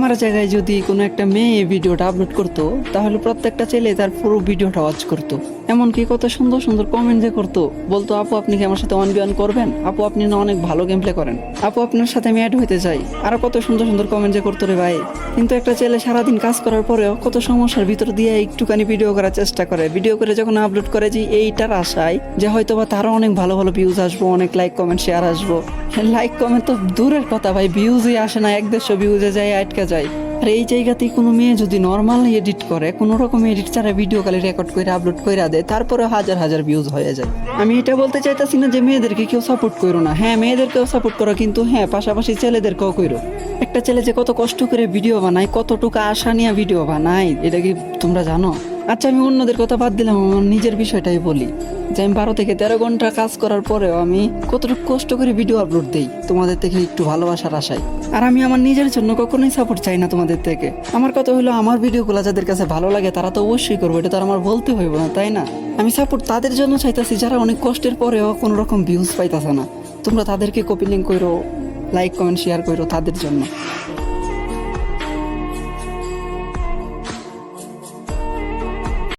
আমার জায়গায় যদি কোনো একটা মেয়ে এই ভিডিওটা আপলোড করতো তাহলে প্রত্যেকটা ছেলে তার পুরো ভিডিওটা ওয়াচ করতো। এমনকি কত সুন্দর সুন্দর কমেন্ট যে করতো, বলতো আপু আপনি কি আমার সাথে 1v1 করবেন, আপু আপনি না অনেক ভালো গেম প্লে করেন, আপু আপনার সাথে আমি অ্যাড হইতে চাই, আরো কত সুন্দর সুন্দর কমেন্ট যে করতো রে ভাই। কিন্তু একটা ছেলে সারাদিন কাজ করার পরেও কত সমস্যার ভিতর দিয়ে একটুখানি ভিডিও করার চেষ্টা করে, ভিডিও করে যখন আপলোড করে যে এইটার আশায় যে হয়তো বা তারও অনেক ভালো ভালো ভিউজ আসবো, অনেক লাইক কমেন্ট শেয়ার আসবো। লাইক কমেন্ট তো দূরের কথা ভাই, ভিউজই আসে না, 100 ভিউজে যায় আটকা যায়। আর এই জায়গাতেই কোনো মেয়ে যদি নর্মাল এডিট করে, কোনো রকম এডিট ছাড়া ভিডিও খালি রেকর্ড করে আপলোড করে দেয়, তারপরে হাজার হাজার ভিউজ হয়ে যায়। আমি এটা বলতে চাইতেছি না যে মেয়েদেরকে কেউ সাপোর্ট করো না, হ্যাঁ মেয়েদেরকেও সাপোর্ট করো, কিন্তু হ্যাঁ পাশাপাশি ছেলেদেরকেও করো। একটা ছেলে যে কত কষ্ট করে ভিডিও বানায়, কতটুকু আশা নিয়ে ভিডিও বানায়, এটা কি তোমরা জানো? আচ্ছা আমি অন্যদের কথা বাদ দিলাম, আমার নিজের বিষয়টাই বলি যে আমি 12 থেকে 13 ঘন্টা কাজ করার পরেও আমি কতটুকু কষ্ট করে ভিডিও আপলোড দিই তোমাদের থেকে একটু ভালোবাসার আশায়। আর আমি আমার নিজের জন্য কখনোই সাপোর্ট চাই না তোমাদের থেকে। আমার কথা হলো আমার ভিডিওগুলো যাদের কাছে ভালো লাগে তারা তো অবশ্যই করবো, এটা তো আর আমার বলতে হইব না, তাই না? আমি সাপোর্ট তাদের জন্য চাইতেছি যারা অনেক কষ্টের পরেও কোনো রকম ভিউজ পাইতেছে না। তোমরা তাদেরকে কপি লিঙ্ক করো, লাইক কমেন্ট শেয়ার করো তাদের জন্য।